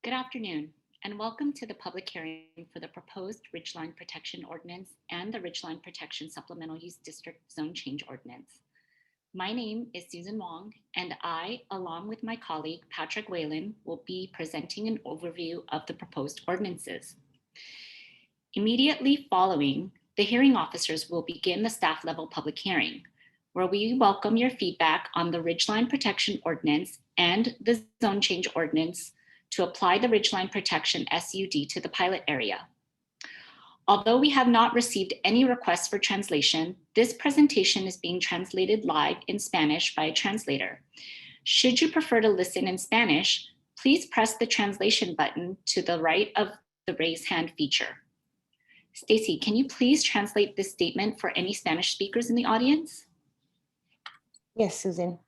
Good afternoon, and welcome to the public hearing for the proposed Ridgeline Protection Ordinance and the Ridgeline Protection Supplemental Use District Zone Change Ordinance. My name is Susan Wong, and I, along with my colleague Patrick Whalen, will be presenting an overview of the proposed ordinances. Immediately following, the hearing officers will begin the staff level public hearing, where we welcome your feedback on the Ridgeline Protection Ordinance and the Zone Change Ordinance to apply the Ridgeline Protection SUD to the pilot area. Although we have not received any requests for translation, this presentation is being translated live in Spanish by a translator. Should you prefer to listen in Spanish, please press the translation button to the right of the raise hand feature. Stacy, can you please translate this statement for any Spanish speakers in the audience? Yes, Susan.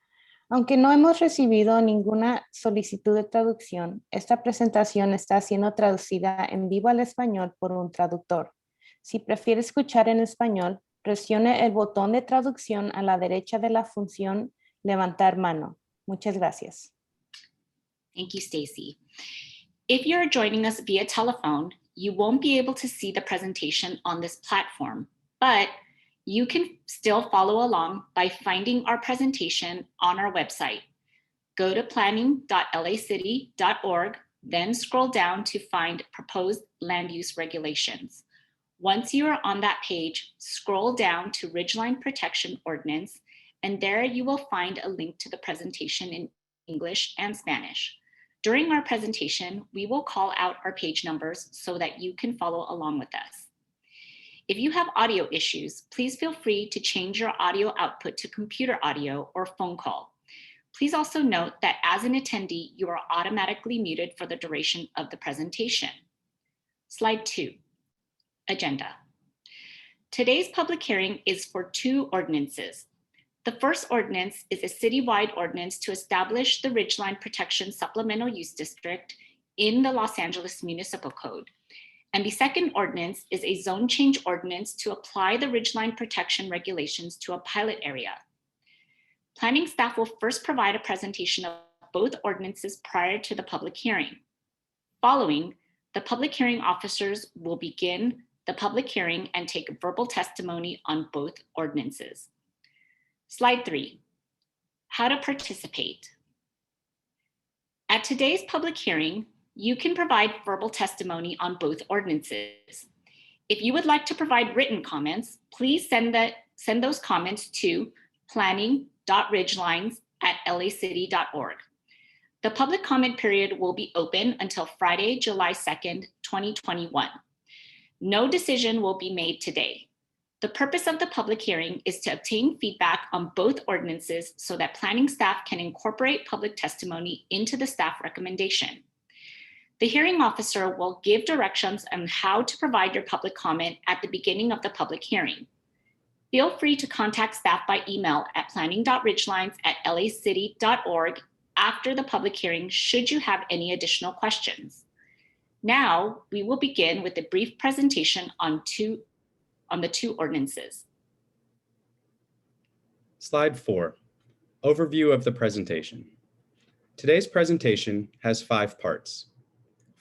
Aunque no hemos recibido ninguna solicitud de traducción, esta presentación está siendo traducida en vivo al español por un traductor. Si prefiere escuchar en español, presione el botón de traducción a la derecha de la función levantar mano. Muchas gracias. Thank you, Stacy. If you're joining us via telephone, you won't be able to see the presentation on this platform, but you can still follow along by finding our presentation on our website. Go to planning.lacity.org, then scroll down to find proposed land use regulations. Once you are on that page, scroll down to Ridgeline Protection Ordinance, and there you will find a link to the presentation in English and Spanish. During our presentation, we will call out our page numbers so that you can follow along with us. If you have audio issues, please feel free to change your audio output to computer audio or phone call. Please also note that as an attendee, you are automatically muted for the duration of the presentation. Slide 2, agenda. Today's public hearing is for two ordinances. The first ordinance is a citywide ordinance to establish the Ridgeline Protection Supplemental Use District in the Los Angeles Municipal Code. And the second ordinance is a zone change ordinance to apply the Ridgeline Protection regulations to a pilot area. Planning staff will first provide a presentation of both ordinances prior to the public hearing. Following, the public hearing officers will begin the public hearing and take verbal testimony on both ordinances. Slide 3, how to participate. At today's public hearing, you can provide verbal testimony on both ordinances. If you would like to provide written comments, please send those comments to planning.ridgelines@lacity.org. The public comment period will be open until Friday, July 2nd, 2021. No decision will be made today. The purpose of the public hearing is to obtain feedback on both ordinances so that planning staff can incorporate public testimony into the staff recommendation. The hearing officer will give directions on how to provide your public comment at the beginning of the public hearing. Feel free to contact staff by email at planning.ridgelines@lacity.org after the public hearing should you have any additional questions. Now, we will begin with a brief presentation on the two ordinances. Slide 4, overview of the presentation. Today's presentation has 5 parts.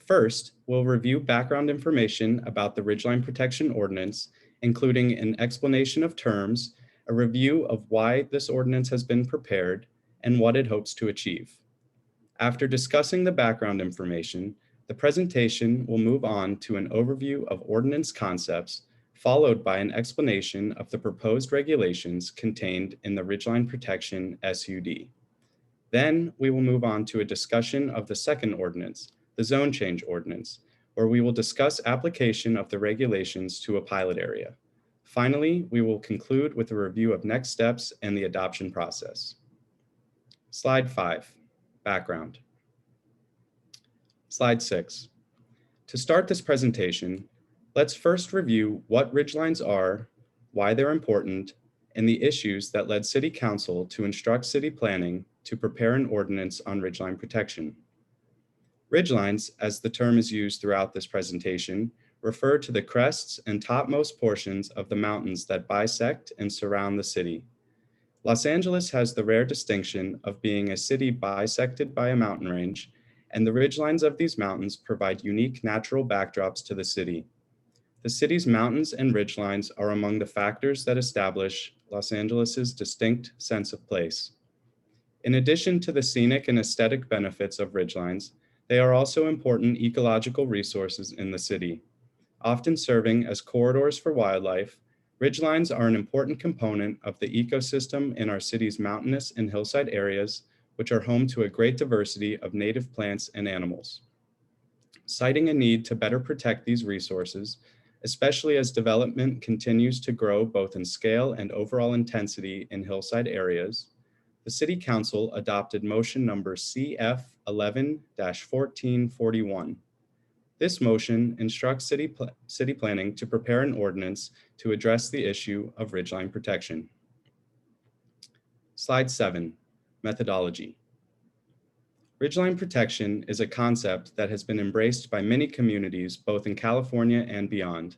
First, we'll review background information about the Ridgeline Protection Ordinance, including an explanation of terms, a review of why this ordinance has been prepared, and what it hopes to achieve. After discussing the background information, the presentation will move on to an overview of ordinance concepts, followed by an explanation of the proposed regulations contained in the Ridgeline Protection SUD. Then we will move on to a discussion of the second ordinance, the Zone Change Ordinance, where we will discuss application of the regulations to a pilot area. Finally, we will conclude with a review of next steps and the adoption process. Slide 5, background. Slide 6. To start this presentation, let's first review what ridgelines are, why they're important, and the issues that led City Council to instruct city planning to prepare an ordinance on ridgeline protection. Ridgelines, as the term is used throughout this presentation, refer to the crests and topmost portions of the mountains that bisect and surround the city. Los Angeles has the rare distinction of being a city bisected by a mountain range and the ridgelines of these mountains provide unique natural backdrops to the city. The city's mountains and ridgelines are among the factors that establish Los Angeles's distinct sense of place. In addition to the scenic and aesthetic benefits of ridgelines, they are also important ecological resources in the city. Often serving as corridors for wildlife, ridgelines are an important component of the ecosystem in our city's mountainous and hillside areas, which are home to a great diversity of native plants and animals. Citing a need to better protect these resources, especially as development continues to grow both in scale and overall intensity in hillside areas, the City Council adopted motion number CF 11-1441. This motion instructs city planning to prepare an ordinance to address the issue of ridgeline protection. Slide 7, methodology. Ridgeline protection is a concept that has been embraced by many communities both in California and beyond.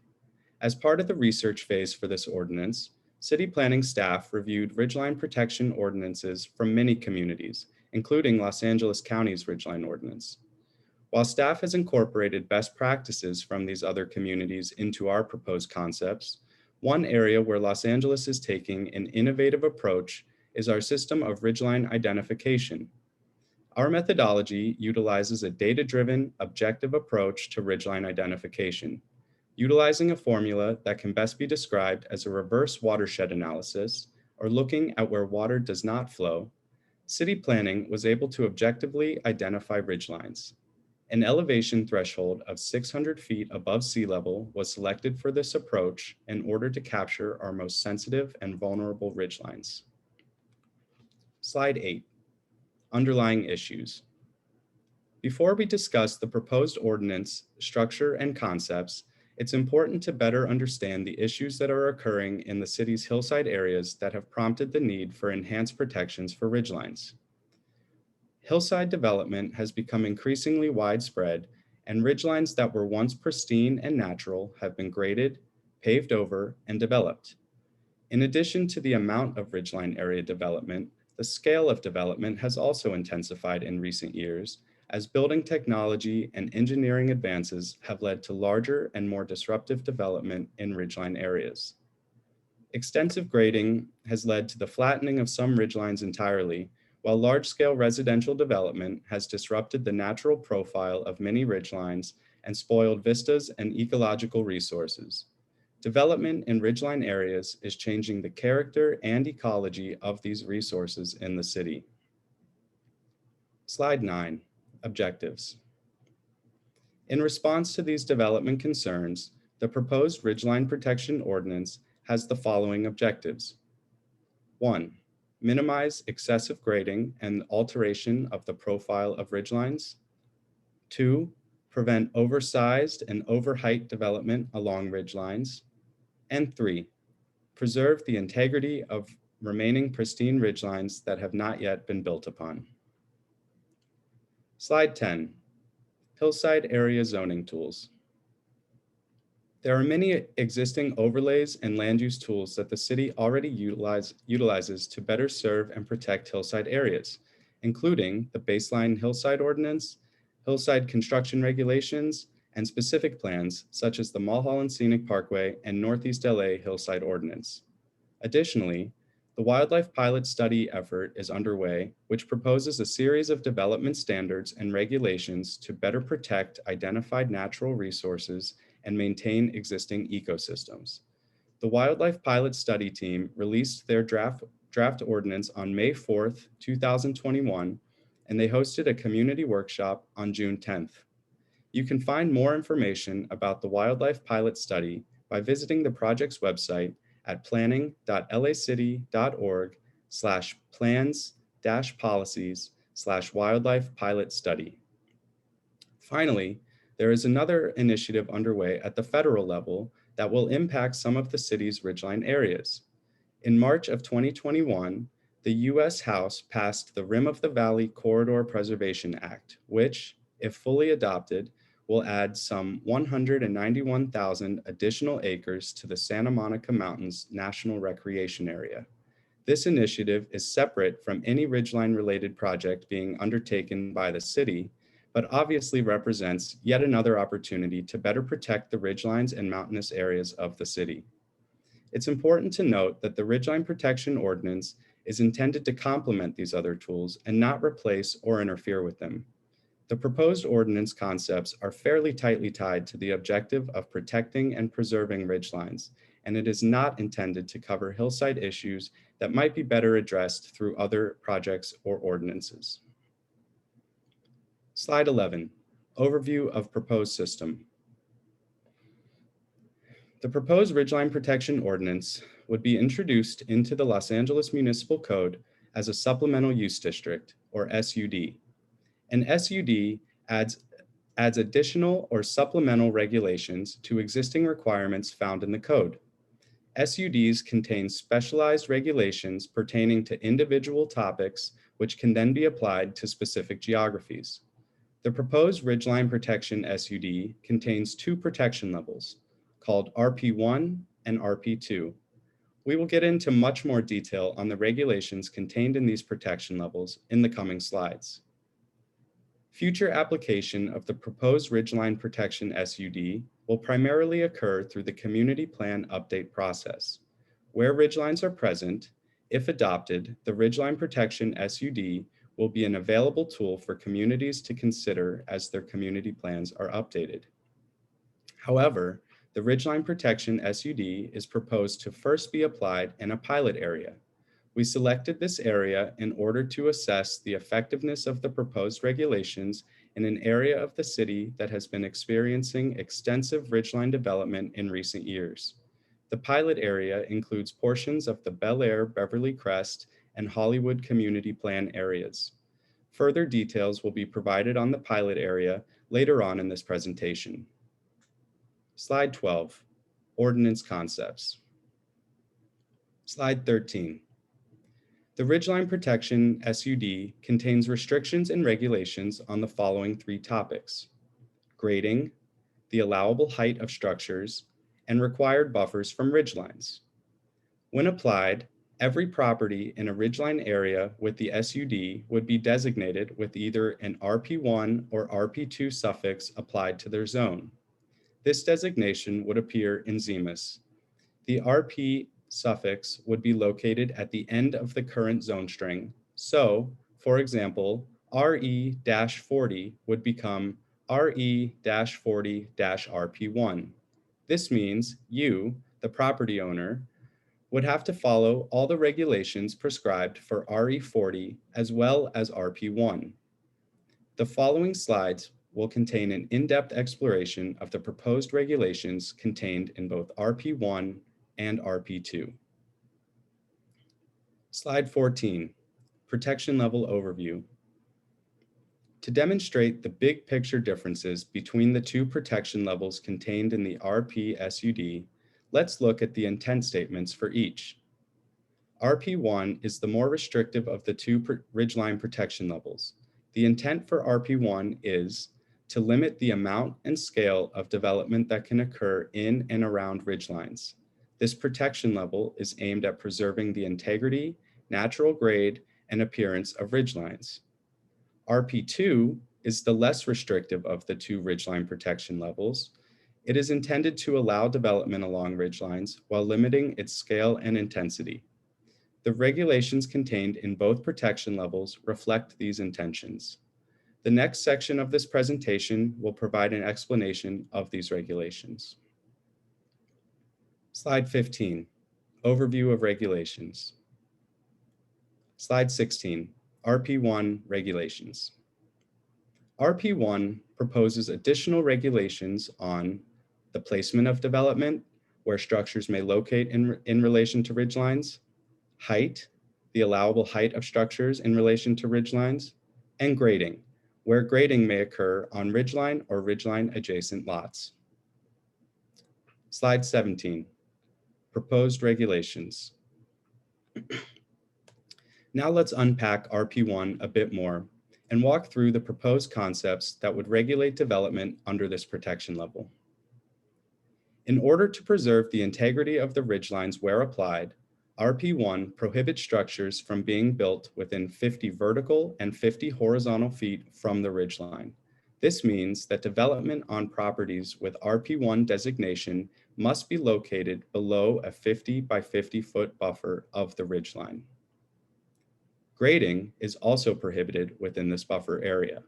As part of the research phase for this ordinance, city planning staff reviewed ridgeline protection ordinances from many communities, including Los Angeles County's ridgeline ordinance. While staff has incorporated best practices from these other communities into our proposed concepts, one area where Los Angeles is taking an innovative approach is our system of ridgeline identification. Our methodology utilizes a data-driven, objective approach to ridgeline identification, utilizing a formula that can best be described as a reverse watershed analysis, or looking at where water does not flow. City planning was able to objectively identify ridgelines. An elevation threshold of 600 feet above sea level was selected for this approach in order to capture our most sensitive and vulnerable ridgelines. Slide 8, underlying issues. Before we discuss the proposed ordinance, structure, and concepts, it's important to better understand the issues that are occurring in the city's hillside areas that have prompted the need for enhanced protections for ridgelines. Hillside development has become increasingly widespread, and ridgelines that were once pristine and natural have been graded, paved over, and developed. In addition to the amount of ridgeline area development, the scale of development has also intensified in recent years as building technology and engineering advances have led to larger and more disruptive development in ridgeline areas. Extensive grading has led to the flattening of some ridgelines entirely, while large-scale residential development has disrupted the natural profile of many ridgelines and spoiled vistas and ecological resources. Development in ridgeline areas is changing the character and ecology of these resources in the city. Slide 9, objectives. In response to these development concerns, the proposed ridgeline protection ordinance has the following objectives. 1, minimize excessive grading and alteration of the profile of ridgelines. 2, prevent oversized and overheight development along ridgelines. And 3, preserve the integrity of remaining pristine ridgelines that have not yet been built upon. Slide 10, hillside area zoning tools. There are many existing overlays and land use tools that the city already utilizes to better serve and protect hillside areas, including the baseline hillside ordinance, hillside construction regulations, and specific plans such as the Mulholland Scenic Parkway and Northeast LA Hillside Ordinance. Additionally, the Wildlife Pilot Study effort is underway, which proposes a series of development standards and regulations to better protect identified natural resources and maintain existing ecosystems. The Wildlife Pilot Study team released their draft ordinance on May 4th, 2021, and they hosted a community workshop on June 10th. You can find more information about the Wildlife Pilot Study by visiting the project's website at planning.lacity.org/plans-policies/wildlife pilot study. Finally, there is another initiative underway at the federal level that will impact some of the city's ridgeline areas. In March of 2021, the U.S. House passed the Rim of the Valley Corridor Preservation Act, which, if fully adopted, will add some 191,000 additional acres to the Santa Monica Mountains National Recreation Area. This initiative is separate from any ridgeline-related project being undertaken by the city, but obviously represents yet another opportunity to better protect the ridgelines and mountainous areas of the city. It's important to note that the Ridgeline Protection Ordinance is intended to complement these other tools and not replace or interfere with them. The proposed ordinance concepts are fairly tightly tied to the objective of protecting and preserving ridgelines, and it is not intended to cover hillside issues that might be better addressed through other projects or ordinances. Slide 11, overview of proposed system. The proposed Ridgeline Protection Ordinance would be introduced into the Los Angeles Municipal Code as a supplemental use district, or SUD. An SUD adds additional or supplemental regulations to existing requirements found in the code. SUDs contain specialized regulations pertaining to individual topics, which can then be applied to specific geographies. The proposed Ridgeline Protection SUD contains two protection levels, called RP1 and RP2. We will get into much more detail on the regulations contained in these protection levels in the coming slides. Future application of the proposed Ridgeline Protection SUD will primarily occur through the Community Plan Update process. Where ridgelines are present, if adopted, the Ridgeline Protection SUD will be an available tool for communities to consider as their community plans are updated. However, the Ridgeline Protection SUD is proposed to first be applied in a pilot area. We selected this area in order to assess the effectiveness of the proposed regulations in an area of the city that has been experiencing extensive ridgeline development in recent years. The pilot area includes portions of the Bel Air, Beverly Crest, and Hollywood Community Plan areas. Further details will be provided on the pilot area later on in this presentation. Slide 12, Ordinance Concepts. Slide 13. The Ridgeline Protection SUD contains restrictions and regulations on the following three topics: grading, the allowable height of structures, and required buffers from ridgelines. When applied, every property in a ridgeline area with the SUD would be designated with either an RP1 or RP2 suffix applied to their zone. This designation would appear in Zemus. The RP suffix would be located at the end of the current zone string. So, for example, RE-40 would become RE-40-RP1. This means you, the property owner, would have to follow all the regulations prescribed for RE-40 as well as RP1. The following slides will contain an in-depth exploration of the proposed regulations contained in both RP1 and RP2. Slide 14, Protection Level Overview. To demonstrate the big picture differences between the two protection levels contained in the RP SUD, let's look at the intent statements for each. RP1 is the more restrictive of the two ridgeline protection levels. The intent for RP1 is to limit the amount and scale of development that can occur in and around ridgelines. This protection level is aimed at preserving the integrity, natural grade, and appearance of ridgelines. RP2 is the less restrictive of the two ridgeline protection levels. It is intended to allow development along ridgelines while limiting its scale and intensity. The regulations contained in both protection levels reflect these intentions. The next section of this presentation will provide an explanation of these regulations. Slide 15, Overview of Regulations. Slide 16, RP1 Regulations. RP1 proposes additional regulations on the placement of development, where structures may locate in relation to ridgelines, height, the allowable height of structures in relation to ridgelines, and grading, where grading may occur on ridgeline or ridgeline adjacent lots. Slide 17, Proposed Regulations. Now let's unpack RP1 a bit more and walk through the proposed concepts that would regulate development under this protection level. In order to preserve the integrity of the ridgelines where applied, RP1 prohibits structures from being built within 50 vertical and 50 horizontal feet from the ridgeline. This means that development on properties with RP1 designation must be located below a 50 by 50 foot buffer of the ridgeline. Grading is also prohibited within this buffer area.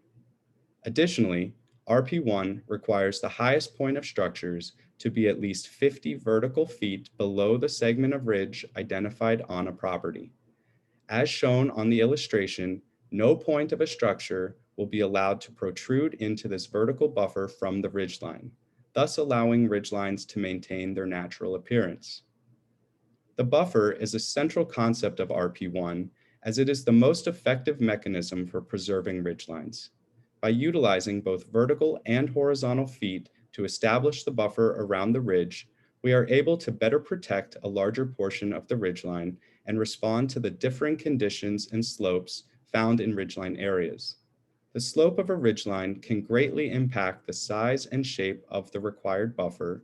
Additionally, RP1 requires the highest point of structures to be at least 50 vertical feet below the segment of ridge identified on a property. As shown on the illustration, no point of a structure will be allowed to protrude into this vertical buffer from the ridgeline, thus allowing ridgelines to maintain their natural appearance. The buffer is a central concept of RP1 as it is the most effective mechanism for preserving ridgelines. By utilizing both vertical and horizontal feet to establish the buffer around the ridge, we are able to better protect a larger portion of the ridgeline and respond to the differing conditions and slopes found in ridgeline areas. The slope of a ridgeline can greatly impact the size and shape of the required buffer,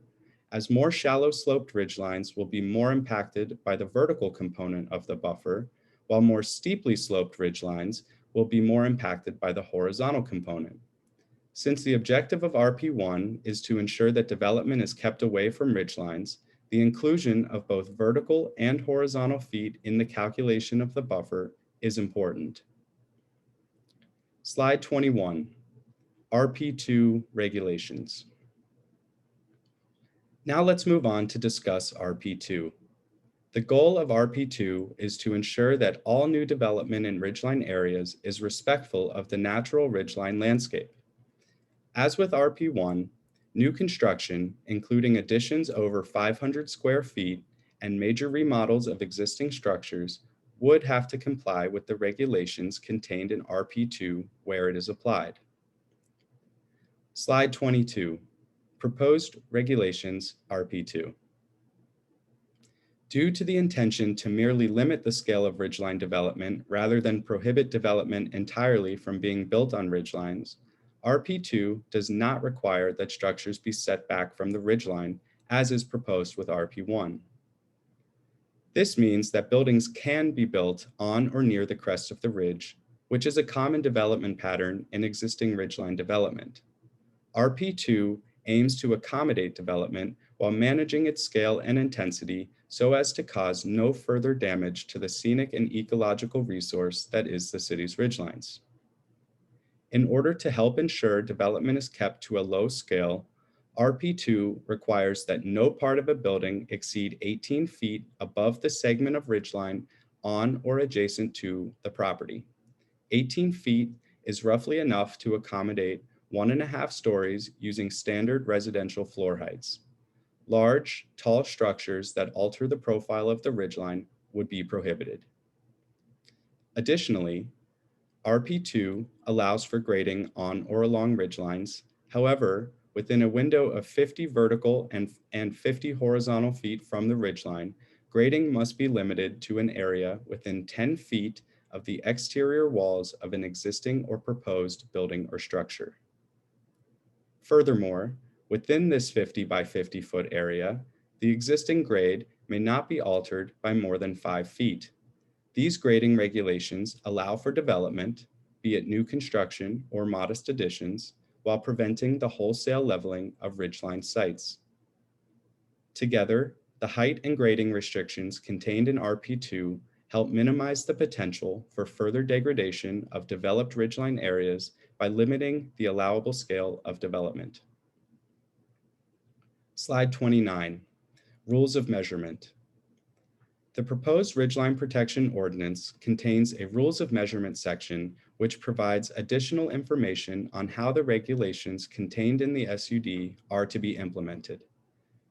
as more shallow sloped ridgelines will be more impacted by the vertical component of the buffer, while more steeply sloped ridgelines will be more impacted by the horizontal component. Since the objective of RP1 is to ensure that development is kept away from ridgelines, the inclusion of both vertical and horizontal feet in the calculation of the buffer is important. Slide 21, RP2 regulations. Now let's move on to discuss RP2. The goal of RP2 is to ensure that all new development in ridgeline areas is respectful of the natural ridgeline landscape. As with RP1, new construction, including additions over 500 square feet and major remodels of existing structures, would have to comply with the regulations contained in RP2 where it is applied. Slide 22, Proposed Regulations RP2. Due to the intention to merely limit the scale of ridgeline development rather than prohibit development entirely from being built on ridgelines, RP2 does not require that structures be set back from the ridgeline as is proposed with RP1. This means that buildings can be built on or near the crest of the ridge, which is a common development pattern in existing ridgeline development. RP2 aims to accommodate development while managing its scale and intensity so as to cause no further damage to the scenic and ecological resource that is the city's ridgelines. In order to help ensure development is kept to a low scale, RP2 requires that no part of a building exceed 18 feet above the segment of ridgeline on or adjacent to the property. 18 feet is roughly enough to accommodate 1.5 stories using standard residential floor heights. Large, tall structures that alter the profile of the ridgeline would be prohibited. Additionally, RP2 allows for grading on or along ridgelines. However, within a window of 50 vertical and 50 horizontal feet from the ridgeline, grading must be limited to an area within 10 feet of the exterior walls of an existing or proposed building or structure. Furthermore, within this 50 by 50 foot area, the existing grade may not be altered by more than 5 feet. These grading regulations allow for development, be it new construction or modest additions, while preventing the wholesale leveling of ridgeline sites. Together, the height and grading restrictions contained in RP2 help minimize the potential for further degradation of developed ridgeline areas by limiting the allowable scale of development. Slide 29, Rules of Measurement. The proposed Ridgeline Protection Ordinance contains a Rules of Measurement section which provides additional information on how the regulations contained in the SUD are to be implemented.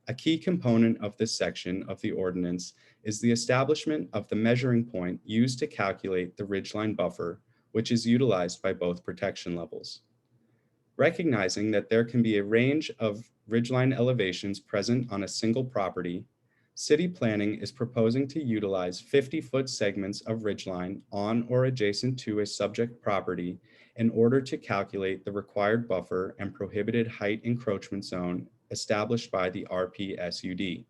A key component of this section of the ordinance is the establishment of the measuring point used to calculate the ridgeline buffer, which is utilized by both protection levels. Recognizing that there can be a range of ridgeline elevations present on a single property, City Planning is proposing to utilize 50-foot segments of ridgeline on or adjacent to a subject property in order to calculate the required buffer and prohibited height encroachment zone established by the RPSUD.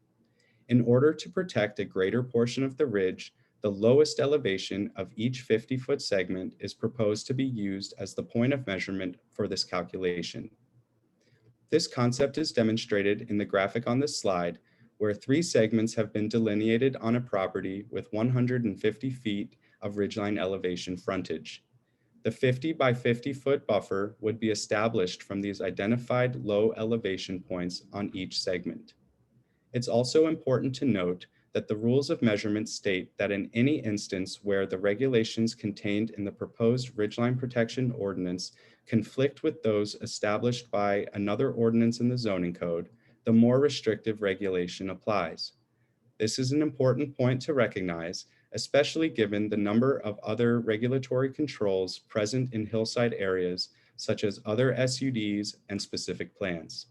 In order to protect a greater portion of the ridge, the lowest elevation of each 50-foot segment is proposed to be used as the point of measurement for this calculation. This concept is demonstrated in the graphic on this slide, where 3 segments have been delineated on a property with 150 feet of ridgeline elevation frontage. The 50 by 50 foot buffer would be established from these identified low elevation points on each segment. It's also important to note that the rules of measurement state that in any instance where the regulations contained in the proposed ridgeline protection ordinance conflict with those established by another ordinance in the zoning code, the more restrictive regulation applies. This is an important point to recognize, especially given the number of other regulatory controls present in hillside areas, such as other SUDs and specific plans.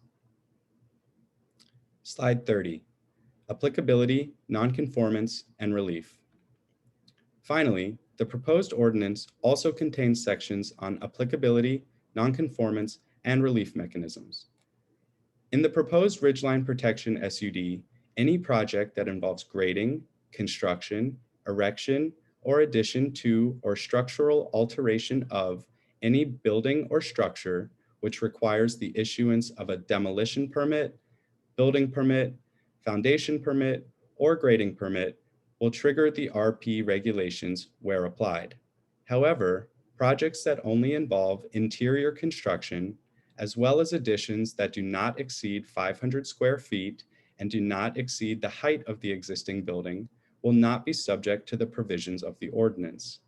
Slide 30, applicability, nonconformance, and relief. Finally, the proposed ordinance also contains sections on applicability, nonconformance, and relief mechanisms. In the proposed ridgeline protection SUD, any project that involves grading, construction, erection, or addition to or structural alteration of any building or structure which requires the issuance of a demolition permit, building permit, foundation permit, or grading permit will trigger the RP regulations where applied. However, projects that only involve interior construction, as well as additions that do not exceed 500 square feet and do not exceed the height of the existing building, will not be subject to the provisions of the ordinance.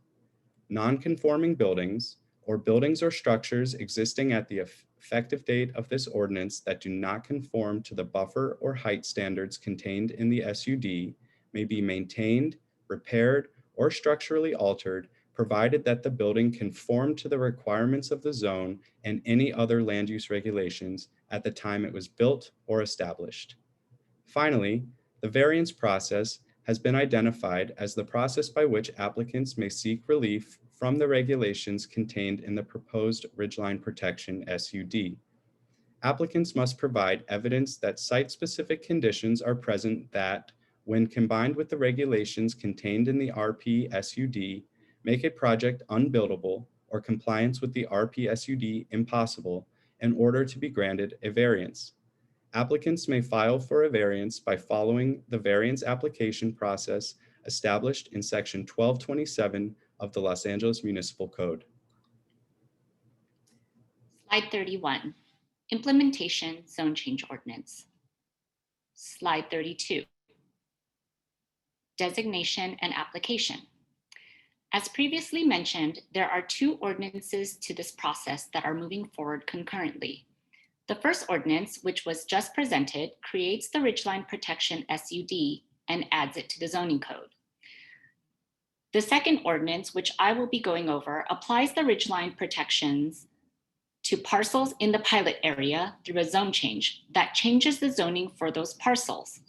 Non-conforming buildings, or buildings or structures existing at the effective date of this ordinance that do not conform to the buffer or height standards contained in the SUD may be maintained, repaired, or structurally altered, provided that the building conformed to the requirements of the zone and any other land use regulations at the time it was built or established. Finally, the variance process has been identified as the process by which applicants may seek relief from the regulations contained in the proposed ridgeline protection SUD. Applicants must provide evidence that site-specific conditions are present that, when combined with the regulations contained in the RP SUD, make a project unbuildable or compliance with the RP SUD impossible in order to be granted a variance. Applicants may file for a variance by following the variance application process established in Section 1227 of the Los Angeles Municipal Code. Slide 31, Implementation Zone Change Ordinance. Slide 32, Designation and Application. As previously mentioned, there are 2 ordinances to this process that are moving forward concurrently. The first ordinance, which was just presented, creates the Ridgeline Protection SUD and adds it to the zoning code. The second ordinance, which I will be going over, applies the Ridgeline protections to parcels in the pilot area through a zone change that changes the zoning for those parcels.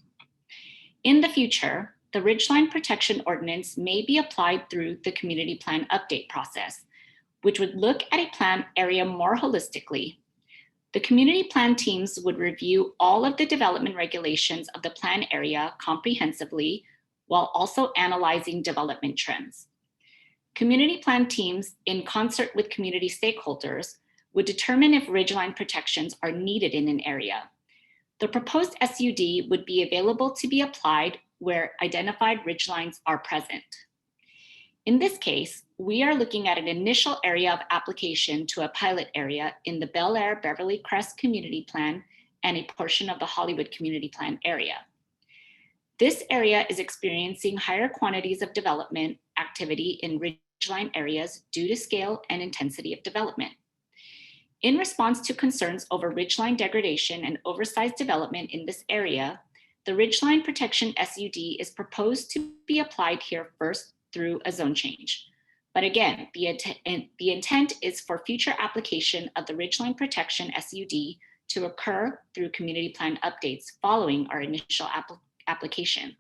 In the future, the Ridgeline Protection Ordinance may be applied through the community plan update process, which would look at a plan area more holistically. The community plan teams would review all of the development regulations of the plan area comprehensively while also analyzing development trends. Community plan teams, in concert with community stakeholders, would determine if ridgeline protections are needed in an area. The proposed SUD would be available to be applied where identified ridgelines are present. In this case, we are looking at an initial area of application to a pilot area in the Bel Air Beverly Crest Community Plan and a portion of the Hollywood Community Plan area. This area is experiencing higher quantities of development activity in ridgeline areas due to scale and intensity of development. In response to concerns over ridgeline degradation and oversized development in this area, the Ridgeline Protection SUD is proposed to be applied here first through a zone change. But again, the intent is for future application of the Ridgeline Protection SUD to occur through community plan updates following our initial application.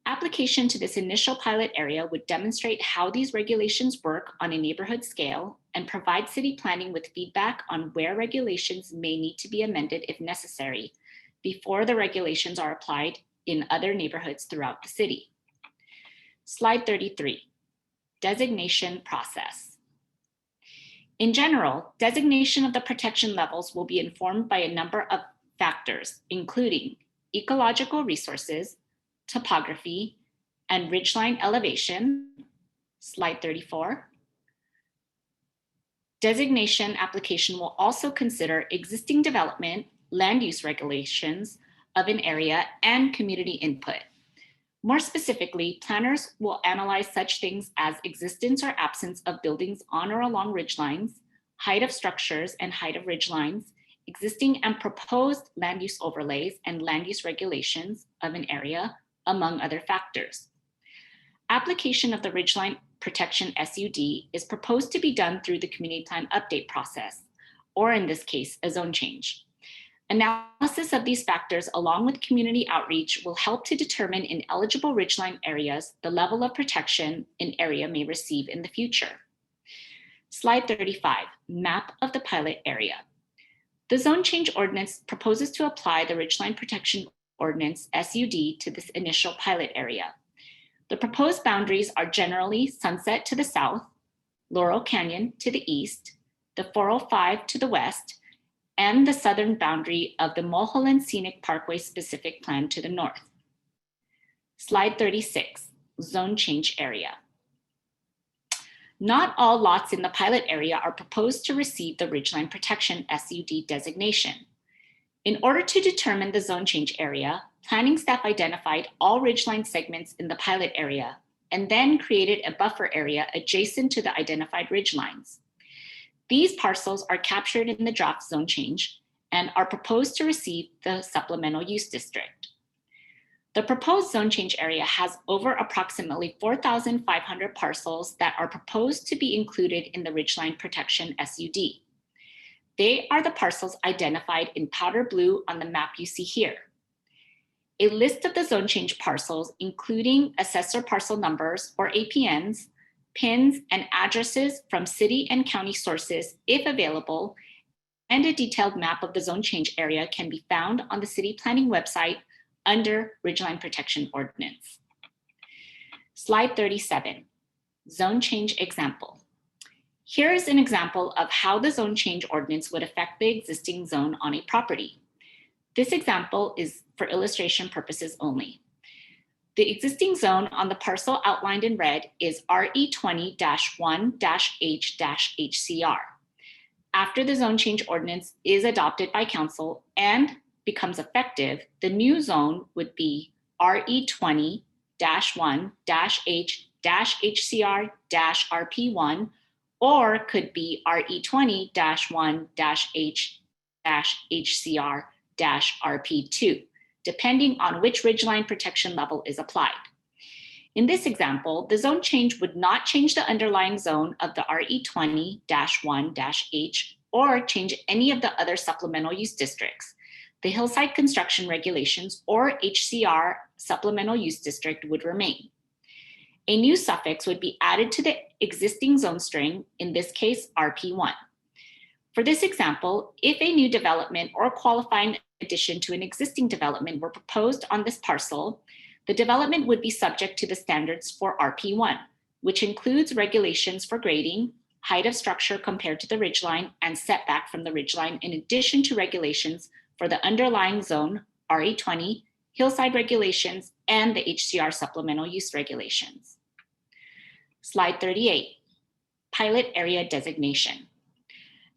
Application to this initial pilot area would demonstrate how these regulations work on a neighborhood scale and provide city planning with feedback on where regulations may need to be amended if necessary before the regulations are applied in other neighborhoods throughout the city. Slide 33, designation process. In general, designation of the protection levels will be informed by a number of factors, including ecological resources, topography, and ridgeline elevation. Slide 34. Designation application will also consider existing development, land use regulations of an area, and community input. More specifically, planners will analyze such things as existence or absence of buildings on or along ridgelines, height of structures and height of ridgelines, existing and proposed land use overlays and land use regulations of an area, among other factors. Application of the Ridgeline Protection SUD is proposed to be done through the community plan update process, or in this case, a zone change. Analysis of these factors along with community outreach will help to determine in eligible ridgeline areas the level of protection an area may receive in the future. Slide 35, map of the pilot area. The zone change ordinance proposes to apply the Ridgeline Protection Ordinance SUD to this initial pilot area. The proposed boundaries are generally Sunset to the south, Laurel Canyon to the east, the 405 to the west, and the southern boundary of the Mulholland Scenic Parkway specific plan to the north. Slide 36, zone change area. Not all lots in the pilot area are proposed to receive the Ridgeline Protection SUD designation. In order to determine the zone change area, planning staff identified all ridgeline segments in the pilot area and then created a buffer area adjacent to the identified ridgelines. These parcels are captured in the draft zone change and are proposed to receive the supplemental use district. The proposed zone change area has over approximately 4,500 parcels that are proposed to be included in the Ridgeline Protection SUD. They are the parcels identified in powder blue on the map you see here. A list of the zone change parcels, including assessor parcel numbers or APNs, PINs, and addresses from city and county sources, if available, and a detailed map of the zone change area can be found on the city planning website under Ridgeline Protection Ordinance. Slide 37, zone change example. Here is an example of how the zone change ordinance would affect the existing zone on a property. This example is for illustration purposes only. The existing zone on the parcel outlined in red is RE20-1-H-HCR. After the zone change ordinance is adopted by council and becomes effective, the new zone would be RE20-1-H-HCR-RP1, or could be RE20-1-H-HCR-RP2, depending on which ridgeline protection level is applied. In this example, the zone change would not change the underlying zone of the RE20-1-H or change any of the other supplemental use districts. The hillside construction regulations or HCR supplemental use district would remain. A new suffix would be added to the existing zone string, in this case, RP1. For this example, if a new development or qualifying addition to an existing development were proposed on this parcel, the development would be subject to the standards for RP1, which includes regulations for grading, height of structure compared to the ridgeline, and setback from the ridgeline, in addition to regulations for the underlying zone, RE20, hillside regulations, and the HCR supplemental use regulations. Slide 38, pilot area designation.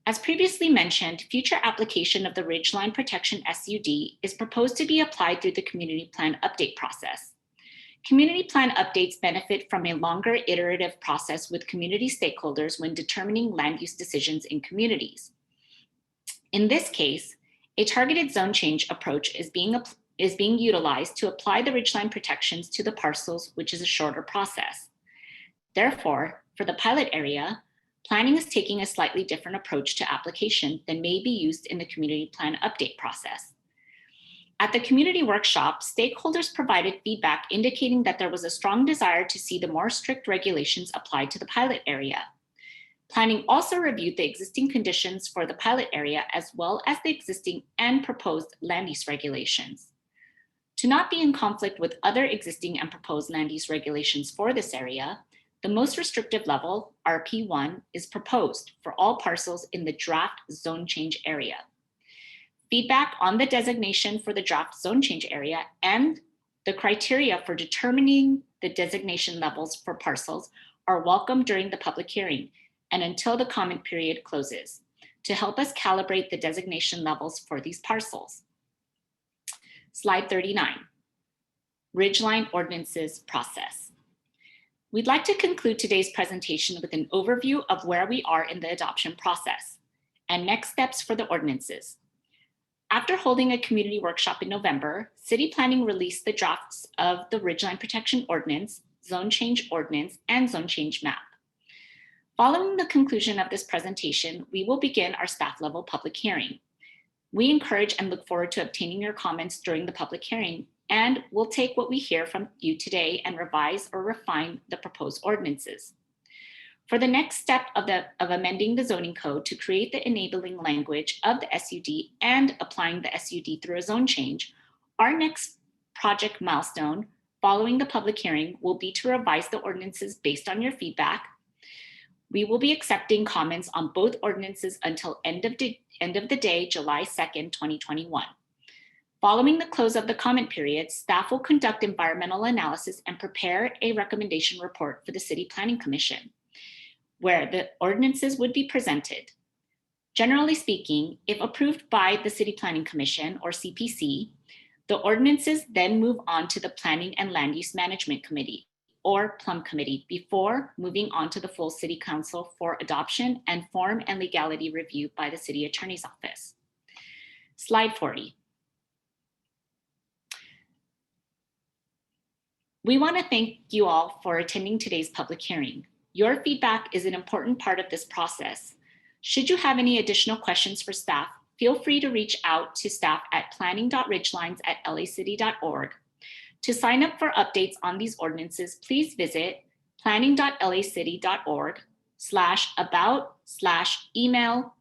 As previously mentioned, future application of the Ridgeline Protection SUD is proposed to be applied through the community plan update process. Community plan updates benefit from a longer iterative process with community stakeholders when determining land use decisions in communities. In this case, a targeted zone change approach is being utilized to apply the ridgeline protections to the parcels, which is a shorter process. Therefore, for the pilot area, planning is taking a slightly different approach to application than may be used in the community plan update process. At the community workshop, stakeholders provided feedback indicating that there was a strong desire to see the more strict regulations applied to the pilot area. Planning also reviewed the existing conditions for the pilot area as well as the existing and proposed land use regulations. To not be in conflict with other existing and proposed land use regulations for this area, the most restrictive level, RP1, is proposed for all parcels in the draft zone change area. Feedback on the designation for the draft zone change area and the criteria for determining the designation levels for parcels are welcome during the public hearing and until the comment period closes to help us calibrate the designation levels for these parcels. Slide 39, Ridgeline Ordinances Process. We'd like to conclude today's presentation with an overview of where we are in the adoption process and next steps for the ordinances. After holding a community workshop in November, City Planning released the drafts of the Ridgeline Protection Ordinance, Zone Change Ordinance, and Zone Change Map. Following the conclusion of this presentation, we will begin our staff level public hearing. We encourage and look forward to obtaining your comments during the public hearing, and we'll take what we hear from you today and revise or refine the proposed ordinances. For the next step of amending the zoning code to create the enabling language of the SUD and applying the SUD through a zone change, our next project milestone following the public hearing will be to revise the ordinances based on your feedback. We will be accepting comments on both ordinances until end of the day, July 2nd, 2021. Following the close of the comment period, staff will conduct environmental analysis and prepare a recommendation report for the City Planning Commission, where the ordinances would be presented. Generally speaking, if approved by the City Planning Commission or CPC, the ordinances then move on to the Planning and Land Use Management Committee or PLUM Committee before moving on to the full City Council for adoption and form and legality review by the City Attorney's Office. Slide 40. We want to thank you all for attending today's public hearing. Your feedback is an important part of this process. Should you have any additional questions for staff, feel free to reach out to staff at planning.ridgelines@lacity.org. To sign up for updates on these ordinances, please visit planning.lacity.org/about/email-sign-up.